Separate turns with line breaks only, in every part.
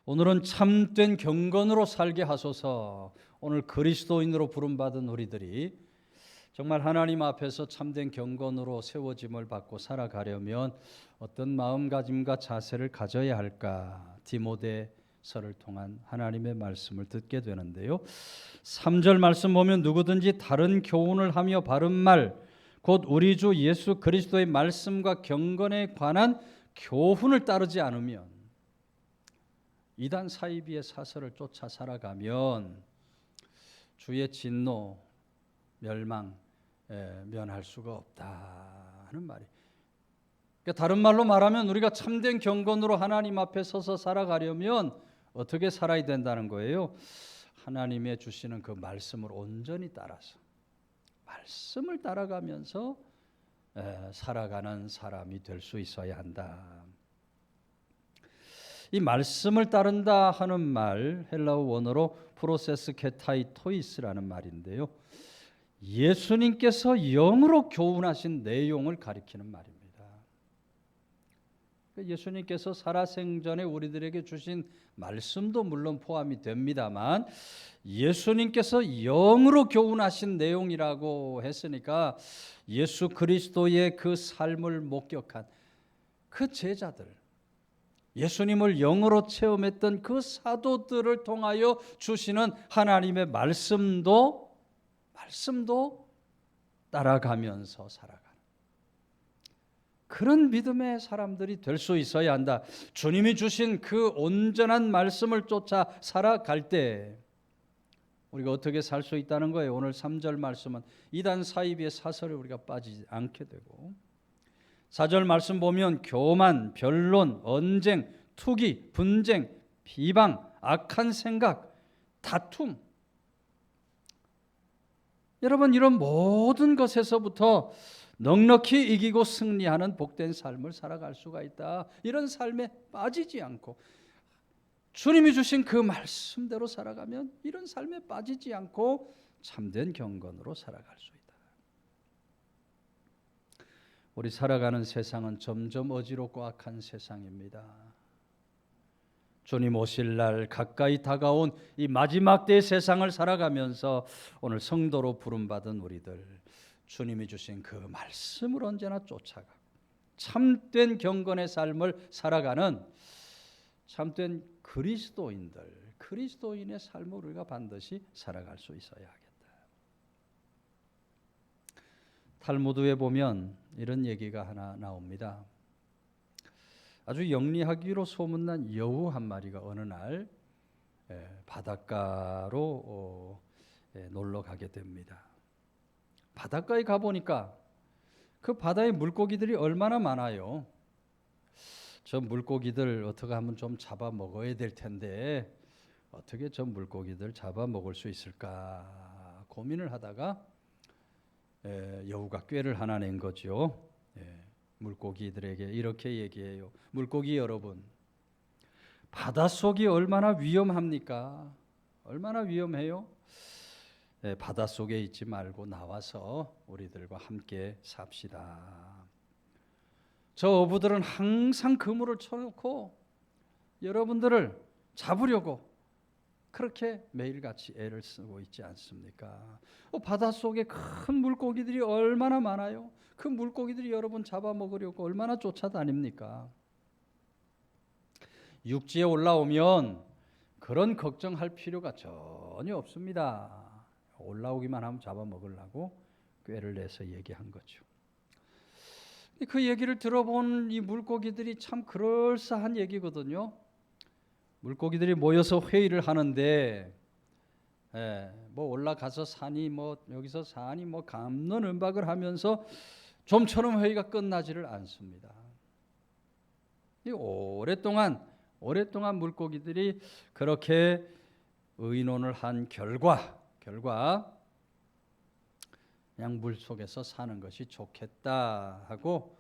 오늘은 참된 경건으로 살게 하소서. 오늘 그리스도인으로 부름받은 우리들이 정말 하나님 앞에서 참된 경건으로 세워짐을 받고 살아가려면 어떤 마음가짐과 자세를 가져야 할까? 디모데서를 통한 하나님의 말씀을 듣게 되는데요. 3절 말씀 보면 누구든지 다른 교훈을 하며 바른 말, 곧 우리 주 예수 그리스도의 말씀과 경건에 관한 교훈을 따르지 않으면, 이단 사이비의 사설을 쫓아 살아가면 주의 진노, 멸망 면할 수가 없다 하는 말이. 그러니까 다른 말로 말하면 우리가 참된 경건으로 하나님 앞에 서서 살아가려면 어떻게 살아야 된다는 거예요? 하나님의 주시는 그 말씀을 온전히 따라서, 말씀을 따라가면서 살아가는 사람이 될 수 있어야 한다. 이 말씀을 따른다 하는 말, 헬라어 원어로 프로세스 케타이 토이스라는 말인데요. 예수님께서 영으로 교훈하신 내용을 가리키는 말입니다. 예수님께서 살아생전에 우리들에게 주신 말씀도 물론 포함이 됩니다만, 예수님께서 영으로 교훈하신 내용이라고 했으니까 예수 그리스도의 그 삶을 목격한 그 제자들, 예수님을 영으로 체험했던 그 사도들을 통하여 주시는 하나님의 말씀도 따라가면서 살아가는 그런 믿음의 사람들이 될 수 있어야 한다. 주님이 주신 그 온전한 말씀을 쫓아 살아갈 때 우리가 어떻게 살 수 있다는 거예요. 오늘 3절 말씀은 이단 사이비의 사설에 우리가 빠지지 않게 되고, 4절 말씀 보면 교만, 변론, 언쟁, 투기, 분쟁, 비방, 악한 생각, 다툼, 여러분 이런 모든 것에서부터 넉넉히 이기고 승리하는 복된 삶을 살아갈 수가 있다. 이런 삶에 빠지지 않고 주님이 주신 그 말씀대로 살아가면 이런 삶에 빠지지 않고 참된 경건으로 살아갈 수 있다. 우리 살아가는 세상은 점점 어지럽고 악한 세상입니다. 주님 오실 날 가까이 다가온 이 마지막 때의 세상을 살아가면서 오늘 성도로 부름받은 우리들, 주님이 주신 그 말씀을 언제나 쫓아가 참된 경건의 삶을 살아가는 참된 그리스도인의 삶을 우리가 반드시 살아갈 수 있어야 하겠다. 탈무드에 보면 이런 얘기가 하나 나옵니다. 아주 영리하기로 소문난 여우 한 마리가 어느 날 바닷가로 놀러 가게 됩니다. 바닷가에 가보니까 그 바다에 물고기들이 얼마나 많아요. 저 물고기들 어떻게 하면 좀 잡아 먹어야 될 텐데 어떻게 저 물고기들 잡아 먹을 수 있을까 고민을 하다가 여우가 꾀를 하나 낸 거죠. 물고기들에게 이렇게 얘기해요. 물고기 여러분, 바닷속이 얼마나 위험합니까? 얼마나 위험해요? 바닷속에 있지 말고 나와서 우리들과 함께 삽시다. 저 어부들은 항상 그물을 쳐놓고 여러분들을 잡으려고 그렇게 매일같이 애를 쓰고 있지 않습니까? 바닷속에 큰 물고기들이 얼마나 많아요. 그 물고기들이 여러분 잡아먹으려고 얼마나 쫓아다닙니까? 육지에 올라오면 그런 걱정할 필요가 전혀 없습니다. 올라오기만 하면 잡아먹으려고 꾀를 내서 얘기한 거죠. 그 얘기를 들어본 이 물고기들이 참 그럴싸한 얘기거든요. 물고기들이 모여서 회의를 하는데 뭐 올라가서 사니 뭐 여기서 사니 뭐 갑론음박을 하면서 좀처럼 회의가 끝나지를 않습니다. 오랫동안 물고기들이 그렇게 의논을 한 결과 그냥 물 속에서 사는 것이 좋겠다 하고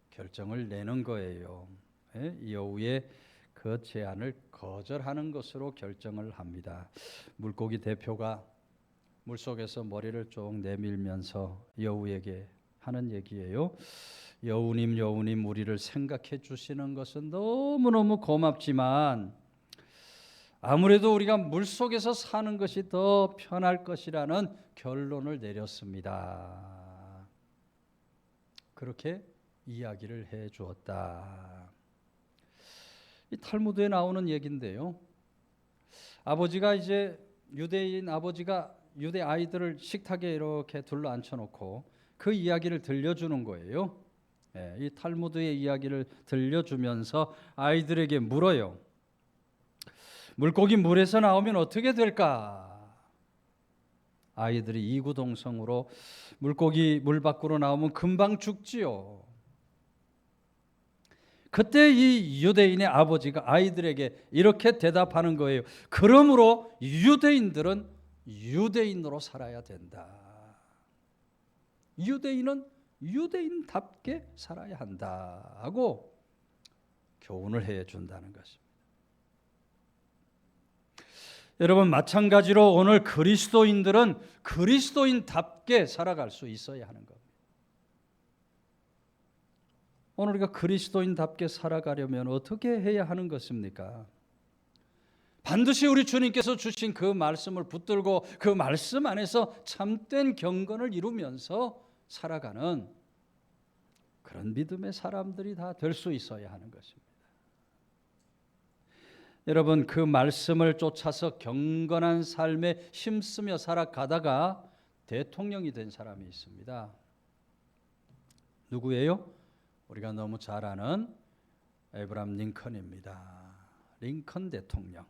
결정을 내는 거예요. 여우의 그 제안을 거절하는 것으로 결정을 합니다. 물고기 대표가 물속에서 머리를 쭉 내밀면서 여우에게 하는 얘기예요. 여우님 우리를 생각해 주시는 것은 너무너무 고맙지만 아무래도 우리가 물속에서 사는 것이 더 편할 것이라는 결론을 내렸습니다. 그렇게 이야기를 해 주었다. 이 탈무드에 나오는 얘기인데요. 아버지가 이제 유대인 아버지가 유대 아이들을 식탁에 이렇게 둘러 앉혀놓고 그 이야기를 들려주는 거예요. 이 탈무드의 이야기를 들려주면서 아이들에게 물어요. 물고기 물에서 나오면 어떻게 될까? 아이들이 이구동성으로 물고기 물 밖으로 나오면 금방 죽지요. 그때 이 유대인의 아버지가 아이들에게 이렇게 대답하는 거예요. 그러므로 유대인들은 유대인으로 살아야 된다. 유대인은 유대인답게 살아야 한다 하고 교훈을 해 준다는 것입니다. 여러분, 마찬가지로 오늘 그리스도인들은 그리스도인답게 살아갈 수 있어야 하는 겁니다. 오늘 우리가 그리스도인답게 살아가려면 어떻게 해야 하는 것입니까? 반드시 우리 주님께서 주신 그 말씀을 붙들고 그 말씀 안에서 참된 경건을 이루면서 살아가는 그런 믿음의 사람들이 다 될 수 있어야 하는 것입니다. 여러분, 그 말씀을 쫓아서 경건한 삶에 힘쓰며 살아가다가 대통령이 된 사람이 있습니다. 누구예요? 우리가 너무 잘 아는 에브라함 링컨입니다. 링컨 대통령.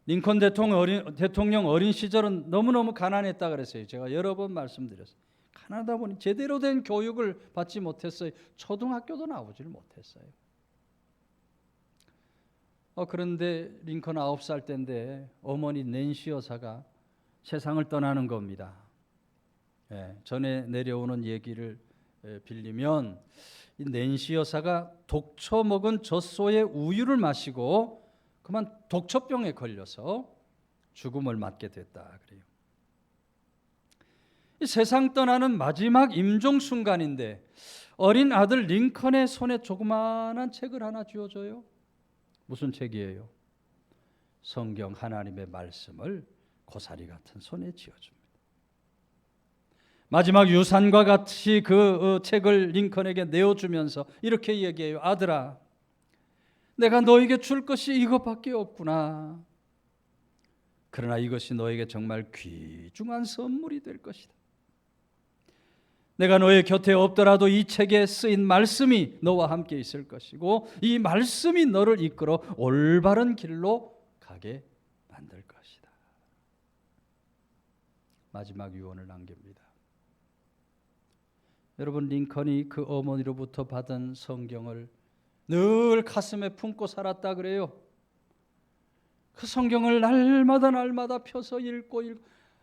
링컨 대통령 어린 시절은 너무너무 가난했다 그랬어요. 제가 여러 번 말씀드렸어요. 가난하다 보니 제대로 된 교육을 받지 못했어요. 초등학교도 나오지를 못했어요. 그런데 링컨 9살 때인데 어머니 낸시 여사가 세상을 떠나는 겁니다. 전에 내려오는 얘기를 빌리면 이 낸시 여사가 독초 먹은 젖소의 우유를 마시고 그만 독초병에 걸려서 죽음을 맞게 됐다 그래요. 이 세상 떠나는 마지막 임종 순간인데 어린 아들 링컨의 손에 조그마한 책을 하나 쥐어줘요. 무슨 책이에요? 성경 하나님의 말씀을 고사리 같은 손에 쥐어줍니다. 마지막 유산과 같이 그 책을 링컨에게 내어주면서 이렇게 얘기해요. 아들아, 내가 너에게 줄 것이 이것밖에 없구나. 그러나 이것이 너에게 정말 귀중한 선물이 될 것이다. 내가 너의 곁에 없더라도 이 책에 쓰인 말씀이 너와 함께 있을 것이고 이 말씀이 너를 이끌어 올바른 길로 가게 만들 것이다. 마지막 유언을 남깁니다. 여러분, 링컨이 그 어머니로부터 받은 성경을 늘 가슴에 품고 살았다 그래요. 그 성경을 날마다 펴서 읽고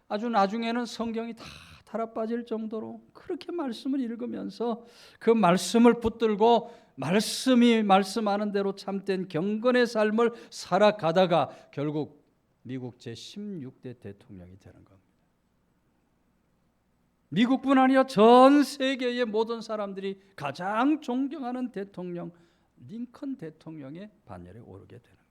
아주 나중에는 성경이 다 달아빠질 정도로 그렇게 말씀을 읽으면서 그 말씀을 붙들고 말씀이 말씀하는 대로 참된 경건의 삶을 살아가다가 결국 미국 제16대 대통령이 되는 겁니다. 미국뿐 아니라 전 세계의 모든 사람들이 가장 존경하는 대통령 링컨 대통령의 반열에 오르게 되는 거예요.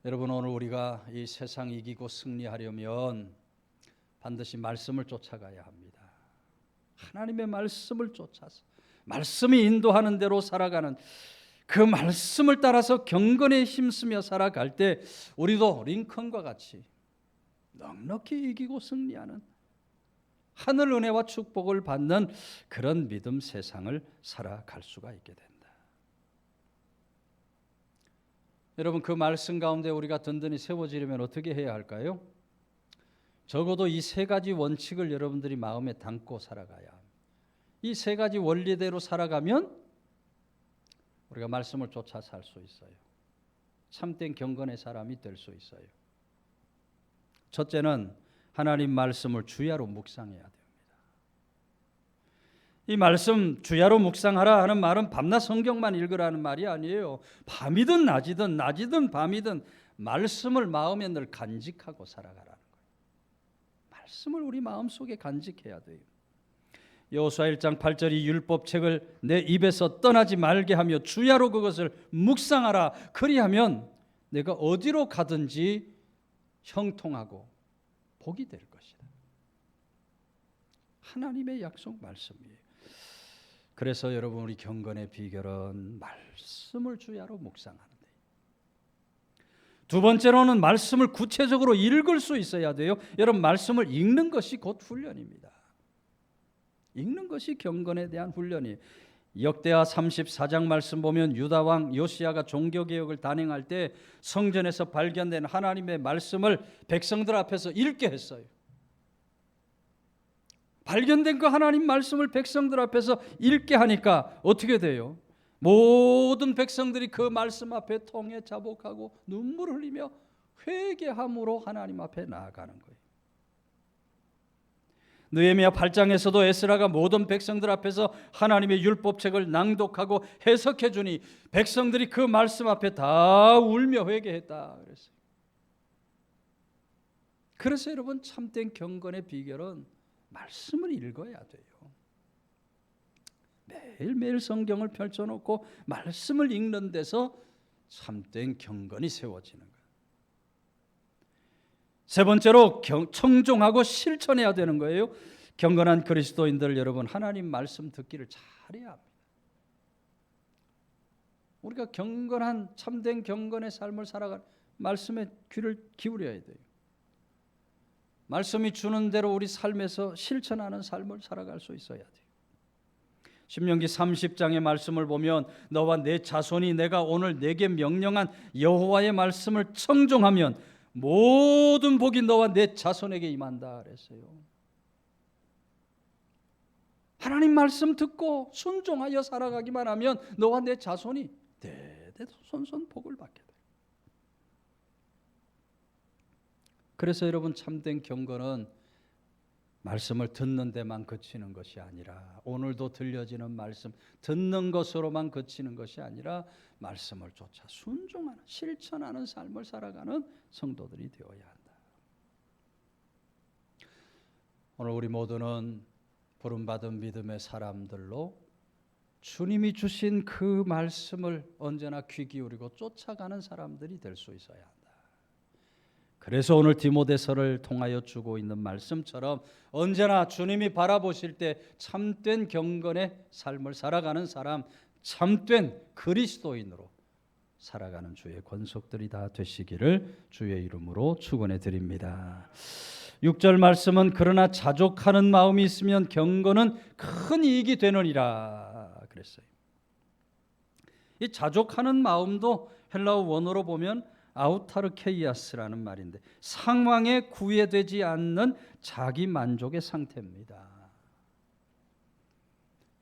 여러분, 오늘 우리가 이 세상 이기고 승리하려면 반드시 말씀을 쫓아가야 합니다. 하나님의 말씀을 쫓아서 말씀이 인도하는 대로 살아가는 그 말씀을 따라서 경건에 힘쓰며 살아갈 때 우리도 링컨과 같이 넉넉히 이기고 승리하는 하늘 은혜와 축복을 받는 그런 믿음 세상을 살아갈 수가 있게 된다. 여러분, 그 말씀 가운데 우리가 든든히 세워지려면 어떻게 해야 할까요? 적어도 이 세 가지 원칙을 여러분들이 마음에 담고 살아가야 합니다. 이 세 가지 원리대로 살아가면 우리가 말씀을 쫓아 살 수 있어요. 참된 경건의 사람이 될 수 있어요. 첫째는 하나님 말씀을 주야로 묵상해야 됩니다. 이 말씀 주야로 묵상하라 하는 말은 밤낮 성경만 읽으라는 말이 아니에요. 밤이든 낮이든 밤이든 말씀을 마음에 늘 간직하고 살아가라는 거예요. 말씀을 우리 마음속에 간직해야 돼요. 여호수아 1장 8절 이 율법책을 내 입에서 떠나지 말게 하며 주야로 그것을 묵상하라. 그리하면 내가 어디로 가든지 형통하고 복이 될 것이다. 하나님의 약속 말씀이에요. 그래서 여러분 우리 경건의 비결은 말씀을 주야로 묵상하는 데. 두 번째로는 말씀을 구체적으로 읽을 수 있어야 돼요. 여러분 말씀을 읽는 것이 곧 훈련입니다. 읽는 것이 경건에 대한 훈련이에요. 역대하 34장 말씀 보면 유다 왕 요시야가 종교개혁을 단행할 때 성전에서 발견된 하나님의 말씀을 백성들 앞에서 읽게 했어요. 발견된 그 하나님 말씀을 백성들 앞에서 읽게 하니까 어떻게 돼요? 모든 백성들이 그 말씀 앞에 통해 자복하고 눈물을 흘리며 회개함으로 하나님 앞에 나아가는 거예요. 느헤미야 8장에서도 에스라가 모든 백성들 앞에서 하나님의 율법책을 낭독하고 해석해 주니 백성들이 그 말씀 앞에 다 울며 회개했다 그랬어요. 그래서 여러분 참된 경건의 비결은 말씀을 읽어야 돼요. 매일매일 성경을 펼쳐놓고 말씀을 읽는 데서 참된 경건이 세워지는 거예요. 세 번째로 청종하고 실천해야 되는 거예요. 경건한 그리스도인들 여러분 하나님 말씀 듣기를 잘해야 합니다. 우리가 경건한 참된 경건의 삶을 살아갈 말씀에 귀를 기울여야 돼요. 말씀이 주는 대로 우리 삶에서 실천하는 삶을 살아갈 수 있어야 돼요. 신명기 30장의 말씀을 보면 너와 내 자손이 내가 오늘 내게 명령한 여호와의 말씀을 청종하면 모든 복이 너와 내 자손에게 임한다 그랬어요. 하나님 말씀 듣고 순종하여 살아가기만 하면 너와 내 자손이 대대손손 복을 받게 돼요. 그래서 여러분 참된 경건은 말씀을 듣는 데만 그치는 것이 아니라 오늘도 들려지는 말씀 듣는 것으로만 그치는 것이 아니라 말씀을 쫓아 순종하는 실천하는 삶을 살아가는 성도들이 되어야 한다. 오늘 우리 모두는 부름받은 믿음의 사람들로 주님이 주신 그 말씀을 언제나 귀 기울이고 쫓아가는 사람들이 될 수 있어야 한다. 그래서 오늘 디모데서를 통하여 주고 있는 말씀처럼 언제나 주님이 바라보실 때 참된 경건의 삶을 살아가는 사람, 참된 그리스도인으로 살아가는 주의 권속들이 다 되시기를 주의 이름으로 축원해 드립니다. 6절 말씀은 그러나 자족하는 마음이 있으면 경건은 큰 이익이 되느니라 그랬어요. 이 자족하는 마음도 헬라어 원어로 보면 아우타르케이아스라는 말인데 상황에 구애되지 않는 자기 만족의 상태입니다.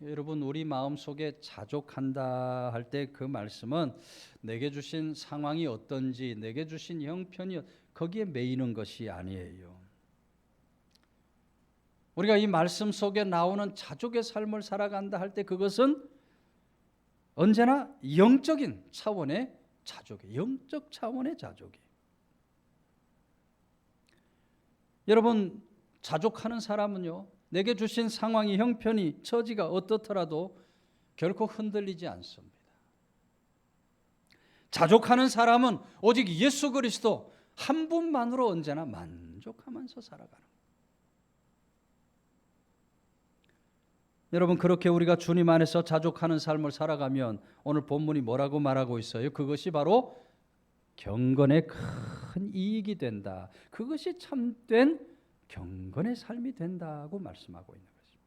여러분 우리 마음속에 자족한다 할 때 그 말씀은 내게 주신 상황이 어떤지 내게 주신 형편이 거기에 매이는 것이 아니에요. 우리가 이 말씀 속에 나오는 자족의 삶을 살아간다 할 때 그것은 언제나 영적인 차원의 자족이 영적 차원의 자족이. 여러분 자족하는 사람은요 내게 주신 상황이 형편이 처지가 어떻더라도 결코 흔들리지 않습니다. 자족하는 사람은 오직 예수 그리스도 한 분만으로 언제나 만족하면서 살아가는 거예요. 여러분 그렇게 우리가 주님 안에서 자족하는 삶을 살아가면 오늘 본문이 뭐라고 말하고 있어요? 그것이 바로 경건의 큰 이익이 된다. 그것이 참된 경건의 삶이 된다고 말씀하고 있는 것입니다.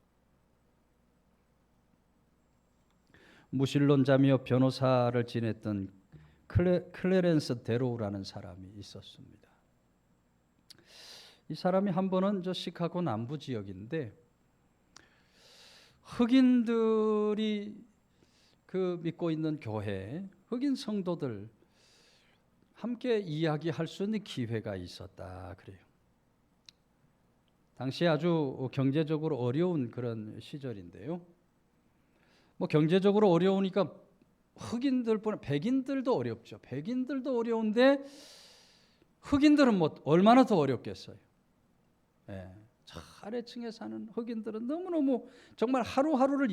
무신론자며 변호사를 지냈던 클레렌스 데로우라는 사람이 있었습니다. 이 사람이 한 번은 저 시카고 남부 지역인데 흑인들이 그 믿고 있는 교회, 흑인 성도들 함께 이야기할 수 있는 기회가 있었다 그래요. 당시에 아주 경제적으로 어려운 그런 시절인데요. 뭐 경제적으로 어려우니까 흑인들뿐 백인들도 어렵죠. 백인들도 어려운데 흑인들은 뭐 얼마나 더 어렵겠어요. 예. 저 아래층에 사는 흑인들은 너무너무 정말 하루하루를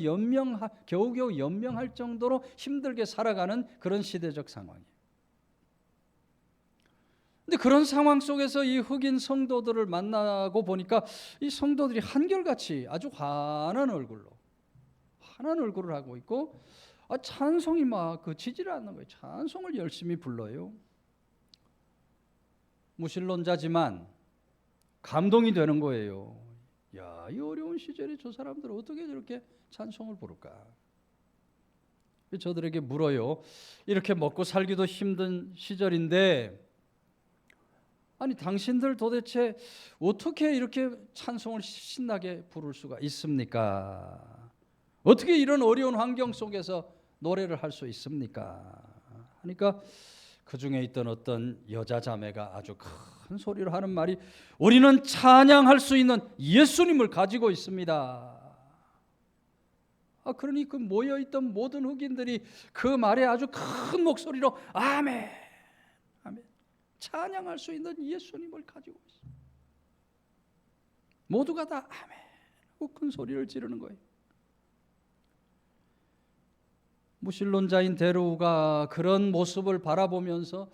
겨우겨우 연명할 정도로 힘들게 살아가는 그런 시대적 상황이에요. 근데 그런 상황 속에서 이 흑인 성도들을 만나고 보니까 이 성도들이 한결같이 아주 환한 얼굴을 하고 있고, 찬송이 막 그치지를 않는 거예요. 찬송을 열심히 불러요. 무신론자지만 감동이 되는 거예요. 야, 이 어려운 시절에 저 사람들 어떻게 저렇게 찬송을 부를까? 저들에게 물어요. 이렇게 먹고 살기도 힘든 시절인데, 아니 당신들 도대체 어떻게 이렇게 찬송을 신나게 부를 수가 있습니까? 어떻게 이런 어려운 환경 속에서 노래를 할 수 있습니까? 하니까 그 중에 있던 어떤 여자 자매가 아주 큰 소리로 하는 말이, 우리는 찬양할 수 있는 예수님을 가지고 있습니다. 그러니 그 모여있던 모든 흑인들이 그 말에 아주 큰 목소리로 아멘, 아멘, 찬양할 수 있는 예수님을 가지고 있습니다. 모두가 다 아멘 하고 큰 소리를 지르는 거예요. 무신론자인 데루가 그런 모습을 바라보면서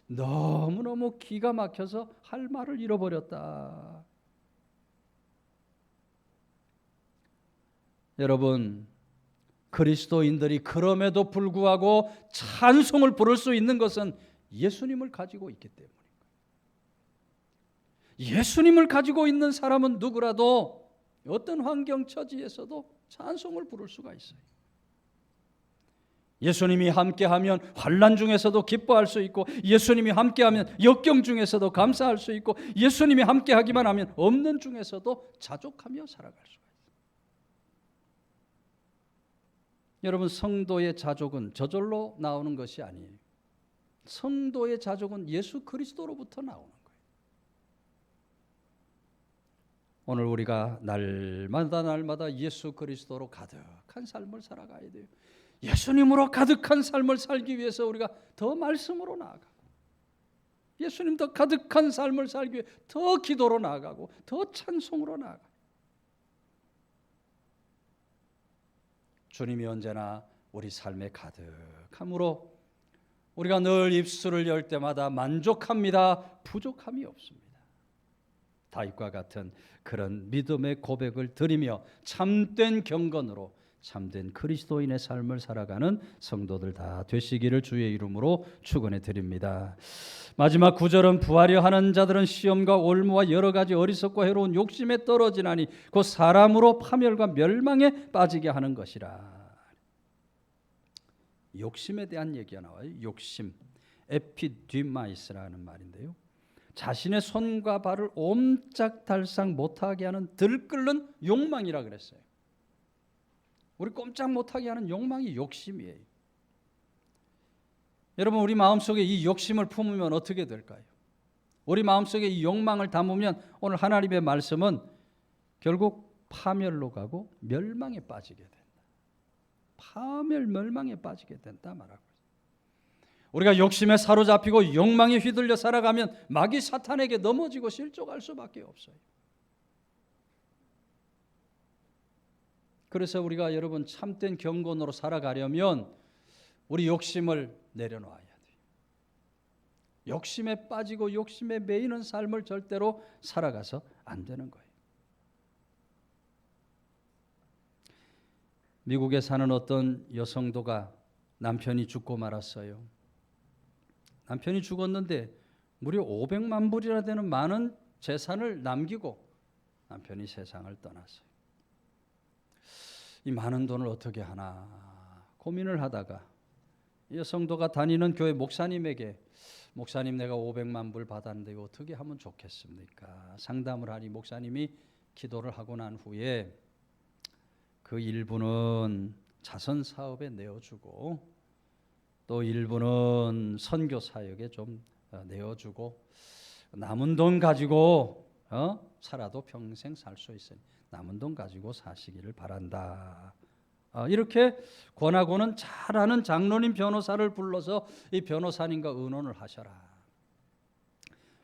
너무너무 기가 막혀서 할 말을 잃어버렸다. 여러분, 그리스도인들이 그럼에도 불구하고 찬송을 부를 수 있는 것은 예수님을 가지고 있기 때문입니다. 예수님을 가지고 있는 사람은 누구라도 어떤 환경 처지에서도 찬송을 부를 수가 있어요. 예수님이 함께하면 환난 중에서도 기뻐할 수 있고, 예수님이 함께하면 역경 중에서도 감사할 수 있고, 예수님이 함께하기만 하면 없는 중에서도 자족하며 살아갈 수가 있어요. 여러분, 성도의 자족은 저절로 나오는 것이 아니에요. 성도의 자족은 예수 그리스도로부터 나오는 거예요. 오늘 우리가 날마다 예수 그리스도로 가득한 삶을 살아가야 돼요. 예수님으로 가득한 삶을 살기 위해서 우리가 더 말씀으로 나아가고, 예수님 더 가득한 삶을 살기 위해 더 기도로 나아가고, 더 찬송으로 나아가고, 주님이 언제나 우리 삶에 가득함으로 우리가 늘 입술을 열 때마다 만족합니다, 부족함이 없습니다. 다윗과 같은 그런 믿음의 고백을 드리며 참된 경건으로 참된 그리스도인의 삶을 살아가는 성도들 다 되시기를 주의 이름으로 축원해 드립니다. 마지막 9절은 부하려 하는 자들은 시험과 올무와 여러 가지 어리석고 해로운 욕심에 떨어지나니 곧 사람으로 파멸과 멸망에 빠지게 하는 것이라. 욕심에 대한 얘기가 나와요. 욕심, 에피디마이스라는 말인데요, 자신의 손과 발을 옴짝달싹 못하게 하는 들끓는 욕망이라 그랬어요. 우리 꼼짝 못하게 하는 욕망이 욕심이에요. 여러분, 우리 마음속에 이 욕심을 품으면 어떻게 될까요? 우리 마음속에 이 욕망을 담으면 오늘 하나님의 말씀은 결국 파멸로 가고 멸망에 빠지게 된다. 멸망에 빠지게 된다 말하고 있어요. 우리가 욕심에 사로잡히고 욕망에 휘둘려 살아가면 마귀 사탄에게 넘어지고 실족할 수밖에 없어요. 그래서 우리가 여러분 참된 경건으로 살아가려면 우리 욕심을 내려놓아야 돼요. 욕심에 빠지고 욕심에 매이는 삶을 절대로 살아가서 안 되는 거예요. 미국에 사는 어떤 여성도가 남편이 죽고 말았어요. 남편이 죽었는데 무려 500만 불이나 되는 많은 재산을 남기고 남편이 세상을 떠났어요. 이 많은 돈을 어떻게 하나 고민을 하다가 여성도가 다니는 교회 목사님에게, 목사님 내가 500만 불 받았는데 어떻게 하면 좋겠습니까? 상담을 하니 목사님이 기도를 하고 난 후에 그 일부는 자선 사업에 내어주고 또 일부는 선교 사역에 좀 내어주고 남은 돈 가지고 살아도 평생 살 수 있으니 남은 돈 가지고 사시기를 바란다. 이렇게 권하고는 잘 아는 장로님 변호사를 불러서 이 변호사님과 의논을 하셔라.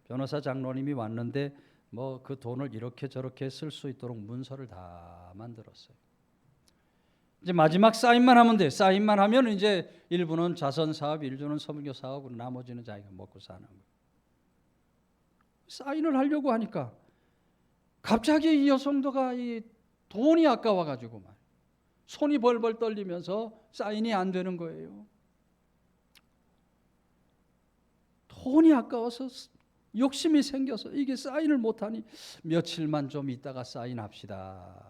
변호사 장로님이 왔는데 뭐 그 돈을 이렇게 저렇게 쓸 수 있도록 문서를 다 만들었어요. 이제 마지막 사인만 하면 돼. 사인만 하면 이제 일부는 자선 사업, 일부는 선교 사업으로 나머지는 자기가 먹고 사는 거예요. 사인을 하려고 하니까 갑자기 이 여성도가 이 돈이 아까워 가지고 말 손이 벌벌 떨리면서 사인이 안 되는 거예요. 돈이 아까워서 욕심이 생겨서 이게 사인을 못하니 며칠만 좀 있다가 사인합시다.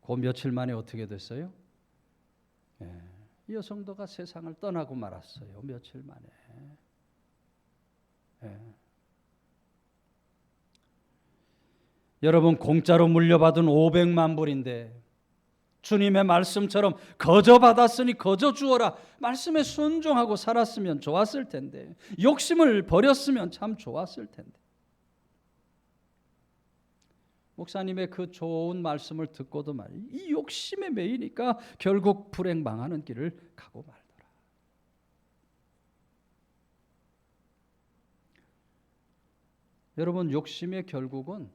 그 며칠 만에 어떻게 됐어요? 이 여성도가 세상을 떠나고 말았어요. 며칠 만에. 여러분, 공짜로 물려받은 500만 불인데 주님의 말씀처럼 거저 받았으니 거저 주어라. 말씀에 순종하고 살았으면 좋았을 텐데, 욕심을 버렸으면 참 좋았을 텐데. 목사님의 그 좋은 말씀을 듣고도 말이에요, 이 욕심에 매이니까 결국 불행망하는 길을 가고 말더라. 여러분, 욕심의 결국은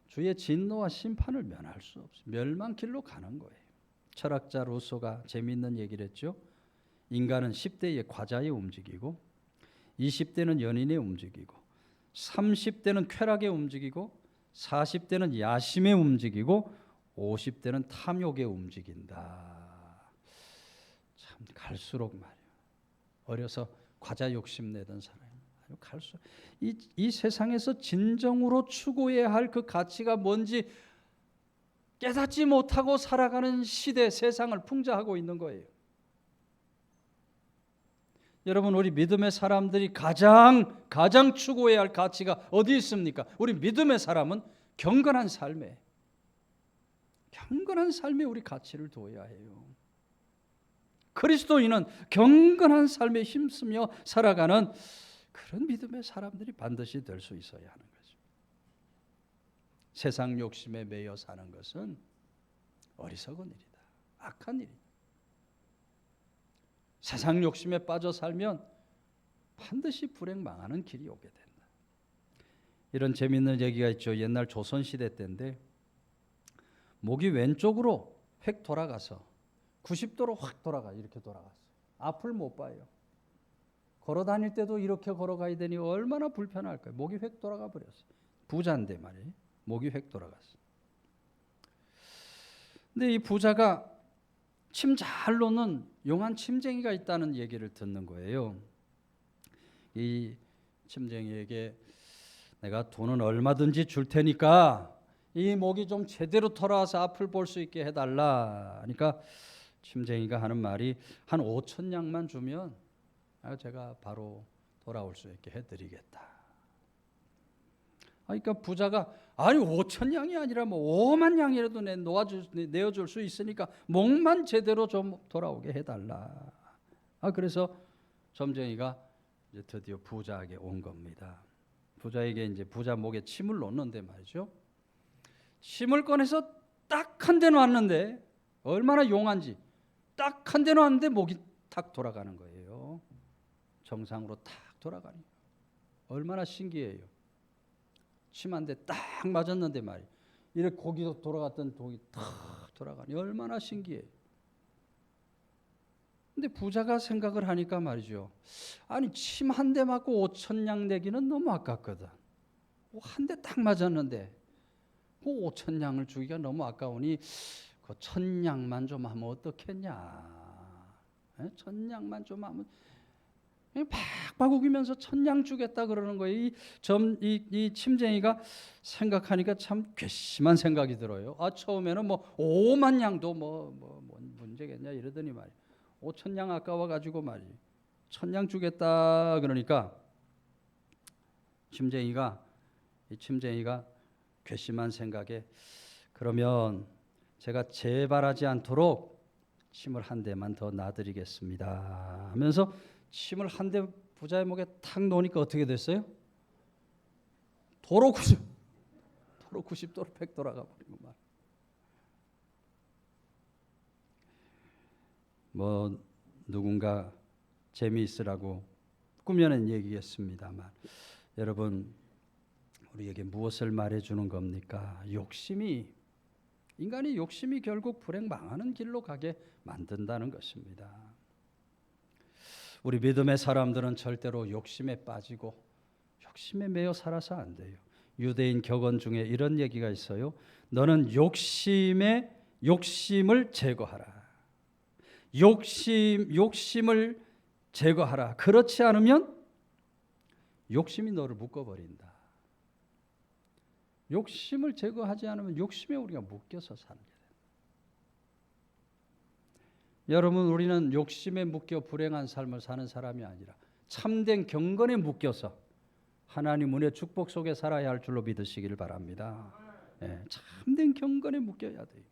주의 진노와 심판을 면할 수 없어요. 멸망길로 가는 거예요. 철학자 루소가 재미있는 얘기를 했죠. 인간은 10대에 과자에 움직이고 20대는 연인에 움직이고 30대는 쾌락에 움직이고 40대는 야심에 움직이고 50대는 탐욕에 움직인다. 참 갈수록 말이에요. 어려서 과자 욕심 내던 사람이 갈수록 이 세상에서 진정으로 추구해야 할 그 가치가 뭔지 깨닫지 못하고 살아가는 시대, 세상을 풍자하고 있는 거예요. 여러분, 우리 믿음의 사람들이 가장 추구해야 할 가치가 어디 있습니까? 우리 믿음의 사람은 경건한 삶에 우리 가치를 두어야 해요. 그리스도인은 경건한 삶에 힘쓰며 살아가는 그런 믿음의 사람들이 반드시 될 수 있어야 하는 거죠. 세상 욕심에 매여 사는 것은 어리석은 일이다. 악한 일이다. 세상 욕심에 빠져 살면 반드시 불행망하는 길이 오게 된다. 이런 재미있는 얘기가 있죠. 옛날 조선시대 때인데 목이 왼쪽으로 획 돌아가서 90도로 확 돌아가 이렇게 돌아갔어요. 앞을 못 봐요. 걸어 다닐 때도 이렇게 걸어가야 되니 얼마나 불편할까요? 목이 획 돌아가 버렸어요. 부자인데 말이에요. 목이 획 돌아갔어요. 근데 이 부자가 침 잘 놓는 용한 침쟁이가 있다는 얘기를 듣는 거예요. 이 침쟁이에게 내가 돈은 얼마든지 줄 테니까 이 목이 좀 제대로 돌아와서 앞을 볼 수 있게 해달라. 그러니까 침쟁이가 하는 말이 한 5,000냥만 주면 제가 바로 돌아올 수 있게 해드리겠다. 그러니까 부자가 아니 5,000냥이 아니라 뭐 5만 냥이라도 내어줄 수 있으니까 목만 제대로 좀 돌아오게 해달라. 그래서 점쟁이가 이제 드디어 부자에게 온 겁니다. 부자에게 이제 부자 목에 침을 놓는데 말이죠. 침을 꺼내서 딱 한 대 놨는데 얼마나 용한지 딱 한 대 놨는데 목이 탁 돌아가는 거예요. 정상으로 탁 돌아가니 얼마나 신기해요. 침 한 대 딱 맞았는데 말이에요. 이렇게 고기도 돌아갔던 독이 탁 돌아가니 얼마나 신기해요. 근데 부자가 생각을 하니까 말이죠. 아니 침 한 대 맞고 5,000냥 내기는 너무 아깝거든. 한 대 딱 맞았는데 그 5,000냥을 주기가 너무 아까우니 그 1,000냥만 좀 하면 어떻겠냐. 1,000냥만 좀 하면 팍팍 우기면서 1,000냥 주겠다 그러는 거예요. 이 침쟁이가 생각하니까 참 괘씸한 생각이 들어요. 처음에는 뭐 5만 냥도 뭐 문제겠냐 이러더니 말이에요. 5,000냥 아까워가지고 말이에요. 1,000냥 주겠다 그러니까 침쟁이가 괘씸한 생각에 그러면 제가 재발하지 않도록 침을 한 대만 더 놔드리겠습니다 하면서 침을 한 대 부자의 목에 탁 놓으니까 어떻게 됐어요? 도로 90도로 백 돌아가 버리고 말. 뭐 누군가 재미있으라고 꾸며낸 얘기겠습니다만 여러분 우리에게 무엇을 말해주는 겁니까? 인간이 욕심이 결국 불행 망하는 길로 가게 만든다는 것입니다. 우리 믿음의 사람들은 절대로 욕심에 빠지고 욕심에 매여 살아서 안 돼요. 유대인 격언 중에 이런 얘기가 있어요. 너는 욕심을 제거하라. 욕심을 제거하라. 그렇지 않으면 욕심이 너를 묶어버린다. 욕심을 제거하지 않으면 욕심에 우리가 묶여서 사는 게 돼요. 여러분 우리는 욕심에 묶여 불행한 삶을 사는 사람이 아니라 참된 경건에 묶여서 하나님 은혜 축복 속에 살아야 할 줄로 믿으시기를 바랍니다. 참된 경건에 묶여야 돼요.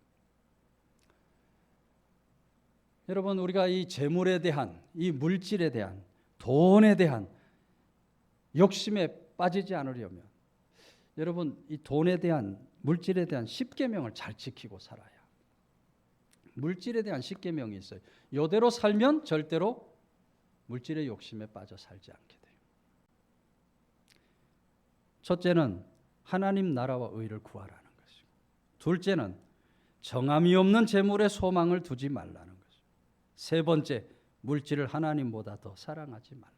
여러분 우리가 이 재물에 대한, 이 물질에 대한, 돈에 대한 욕심에 빠지지 않으려면 여러분 이 돈에 대한, 물질에 대한 10계명을 잘 지키고 살아야. 물질에 대한 10계명이 있어요. 이대로 살면 절대로 물질의 욕심에 빠져 살지 않게 돼요. 첫째는 하나님 나라와 의를 구하라는 것이고, 둘째는 정함이 없는 재물에 소망을 두지 말라는 것이고, 세 번째 물질을 하나님보다 더 사랑하지 말라.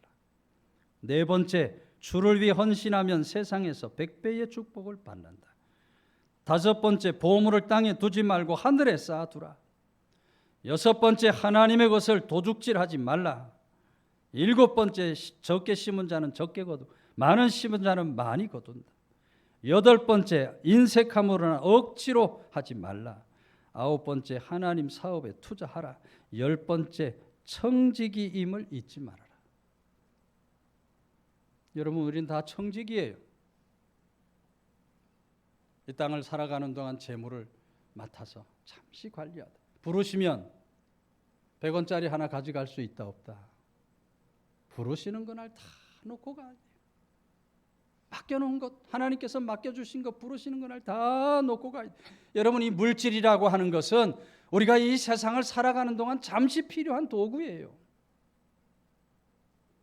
네 번째 주를 위해 헌신하면 세상에서 100배의 축복을 받는다. 다섯 번째 보물을 땅에 두지 말고 하늘에 쌓아두라. 여섯 번째 하나님의 것을 도둑질하지 말라. 일곱 번째 적게 심은 자는 적게 거두고 많은 심은 자는 많이 거둔다. 여덟 번째 인색함으로나 억지로 하지 말라. 아홉 번째 하나님 사업에 투자하라. 열 번째 청지기임을 잊지 말아라. 여러분 우리는 다 청지기예요. 이 땅을 살아가는 동안 재물을 맡아서 잠시 관리하다. 부르시면 100원짜리 하나 가져갈 수 있다 없다. 부르시는 그날 다 놓고 가야 돼요. 맡겨놓은 것, 하나님께서 맡겨주신 것, 부르시는 그날 다 놓고 가야 돼요. 여러분 이 물질이라고 하는 것은 우리가 이 세상을 살아가는 동안 잠시 필요한 도구예요.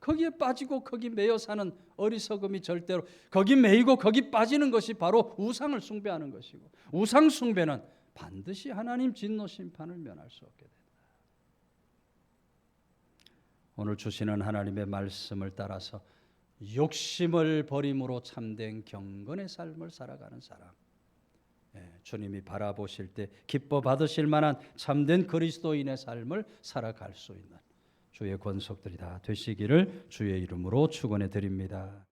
거기에 빠지고 거기 매여 사는 어리석음이 절대로, 거기 매이고 거기 빠지는 것이 바로 우상을 숭배하는 것이고, 우상 숭배는 반드시 하나님 진노 심판을 면할 수 없게 된다. 오늘 주시는 하나님의 말씀을 따라서 욕심을 버림으로 참된 경건의 삶을 살아가는 사람, 주님이 바라보실 때 기뻐 받으실 만한 참된 그리스도인의 삶을 살아갈 수 있는 주의 권속들이 다 되시기를 주의 이름으로 축원해 드립니다.